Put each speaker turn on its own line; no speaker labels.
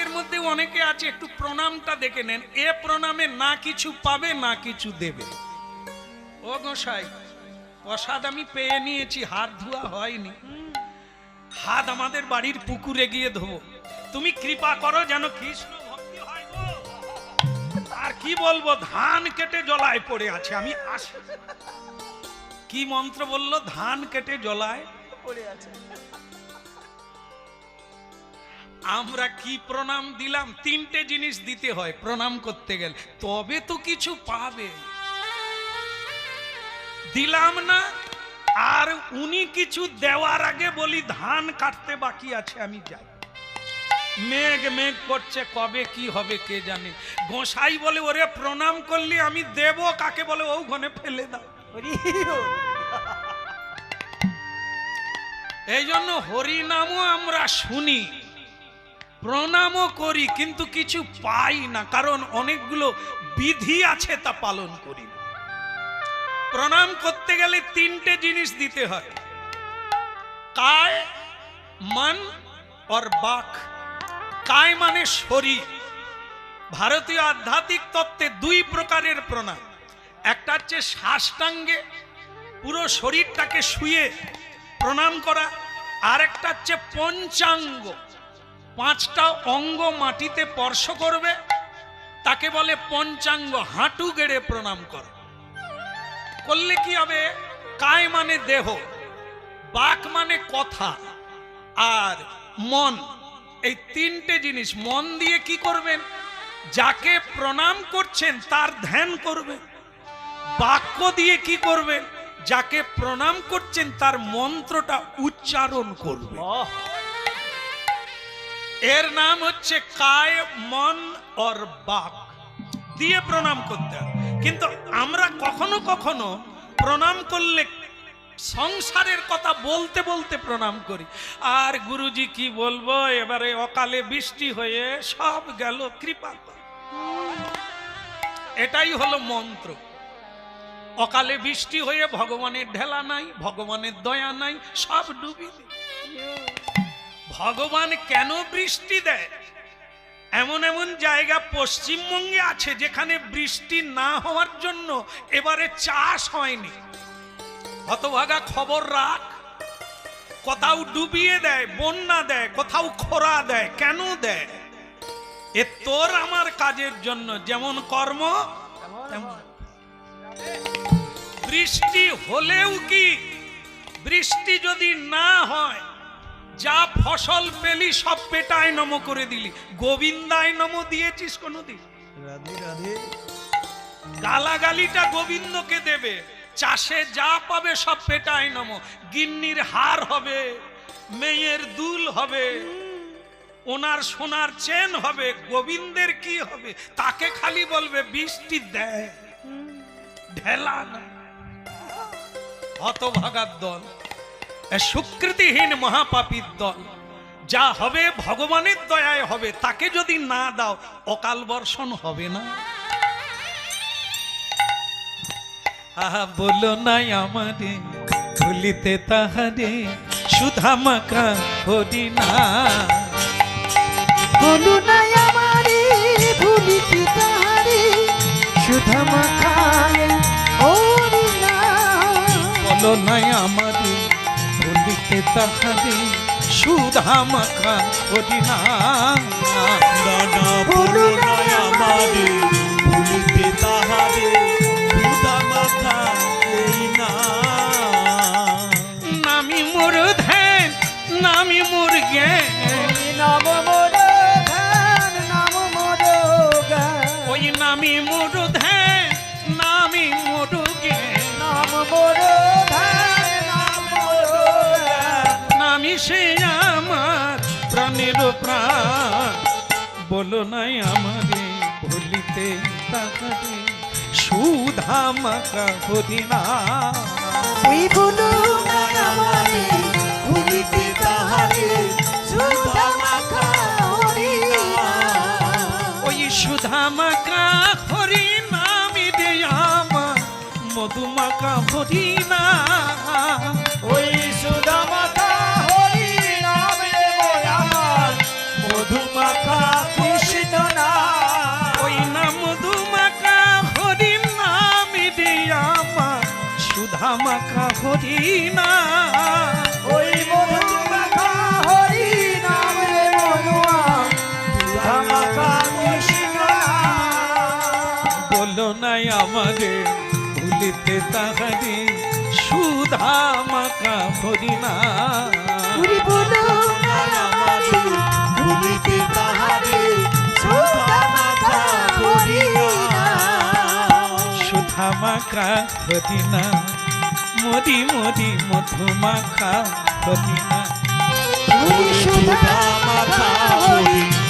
আপনাদের মধ্যে অনেকে আছে, একটু প্রণামটা দেখে নেন। এ প্রণামে না কিছু পাবে না কিছু দেবে। ও গোসাই, প্রসাদ আমি পেয়ে নিয়েছি, হাত ধোয়া হয়নি, হাত আমাদের বাড়ির পুকুরে গিয়ে ধোবো। তুমি কৃপা করো যেন কৃষ্ণ ভক্তি হয় গো। আর কি বলবো, ধান কেটে জলায় পড়ে আছে, আমি আসি। কি মন্ত্র বললো? ধান কেটে জলায় পড়ে আছে। আমরা কি প্রণাম দিলাম? তিনটে জিনিস দিতে হয় প্রণাম করতে গেলে, তবে তো কিছু পাবে। দিলাম না, আর উনি কিছু দেওয়ার আগে বলি ধান কাটতে বাকি আছে, আমি যাই। মেঘ মেঘ করছে, কবে কি হবে কে জানে। গোসাই বলে ওরে প্রণাম করলি আমি দেব কাকে, বলে ও ঘনে ফেলে দাও। এই জন্য হরিনামও আমরা শুনি, প্রণামও করি, কিন্তু কিছু পাই না, কারণ অনেকগুলো বিধি আছে তা পালন করি না। প্রণাম করতে গেলে তিনটে জিনিস দিতে হয়, কায়, মন আর বাক। কায় মানে শরীর। ভারতীয় আধ্যাত্মিক তত্ত্বে দুই প্রকারের প্রণাম, একটা হচ্ছে সাষ্টাঙ্গে, পুরো শরীরটাকে শুয়ে প্রণাম করা, আর একটা হচ্ছে পঞ্চাঙ্গ, পাঁচটা অঙ্গ মাটিতে স্পর্শ করবে, তাকে বলে পঞ্চাঙ্গ, হাঁটু গেড়ে প্রণাম করা। করলে কি হবে? কায় মানে দেহ, বাক মানে কথা, আর মন। এই তিনটে জিনিস মন দিয়ে কি করবেন? যাকে প্রণাম করছেন তার ধ্যান করবেন। বাক্য দিয়ে কি করবেন? যাকে প্রণাম করছেন তার মন্ত্রটা উচ্চারণ করবে। এর নাম হচ্ছে কায়, মন আর বাক দিয়ে প্রণাম করতে হবে। কিন্তু আমরা কখনো কখনো প্রণাম করলে সংসারের কথা বলতে বলতে প্রণাম করি। আর গুরুজি কি বলবো, এবারে অকালে বৃষ্টি হয়ে সব গেল, কৃপা কর। এটাই হলো মন্ত্র। অকালে বৃষ্টি হয়ে ভগবানের ঢেলা নাই, ভগবানের দয়া নাই, সব ডুবি। ভগবান কেন বৃষ্টি দেয়? এমন এমন জায়গা পশ্চিমবঙ্গে আছে যেখানে বৃষ্টি না হওয়ার জন্য এবারে চাষ হয়নি। হতভাগা খবর রাখ, কোথাও ডুবিয়ে দেয়, বন্যা দেয়, কোথাও খরা দেয়। কেন দেয়? এ তোর আমার কাজের জন্য, যেমন কর্ম তেমন। বৃষ্টি হলেও কি, বৃষ্টি যদি না হয়, যা ফসল পেলি সব পেটায় নম করে দিলি। গোবিন্দায় নম দিয়েছিস কোনদিন? রাধে রাধে। গালাগালিটা গোবিন্দকে দেবে, চাষে যা পাবে সব পেটায় নম। গিন্নির হার হবে, মেয়ের দুল হবে, ওনার সোনার চেন হবে, গোবিন্দের কি হবে? তাকে খালি বলবে বৃষ্টি দেয়, ঢেলা না। হতভাগার দল, সুকৃতিহীন মহাপাপীর দল। যা হবে ভগবানের দয়ায় হবে, তাকে যদি না দাও অকাল বর্ষণ হবে না। আহা বলো নাই আমারে ভুলিতে তাহারে, সুধা মাখা হরি না।
বলো নাই আমারে ভুলিতে তাহারে, সুধা মাখা হরি না।
বলো নাই আমারে ভুলিতে তাহারে, সুধা মাখা হরি না।
দাদা বলো নাই আমারে ভুলিতে তাহারে, সুধা মাখা হরি না।
নামি মোর ধ্যান, নামি মোর জ্ঞান,
নাম মোর ধ্যান, নাম মোর জ্ঞান,
ওই নামি মোর ধ্যান, নামি মোর জ্ঞান,
নাম মোর ধ্যান, নাম মোর জ্ঞান।
নামি সে আমার প্রাণের প্রাণ। বলো নাই আমারে ভুলিতে তাহারে, সুধা মাখা হরি না।
ওই বলো নাই আমারে ভুলিতে তাহারে, সুধা মাখা হরি না।
ওই সুধা মাখা হরি নামি দে আমার, মধু মাখা হরি না।
ওই সুধা মাখা হরি নামে আমার, মধু মাখা
মাখা হরিনা
ওই মধু মাখা হরি নামে মনুয়া সুধা মাখা কৃষ্ণা
বলো নাই আমাদের ভুলিতে তাহারে সুধা মাখা হরিনা
পুরি বলো না
আমাদের ভুলিতে তাহারে সুধা মাখা হরিনা
সুধা মাখা হরিনা মোদি মোদি মধু মাখা হরিনা
পুরি সুধা
সুধা মাখা হরিনা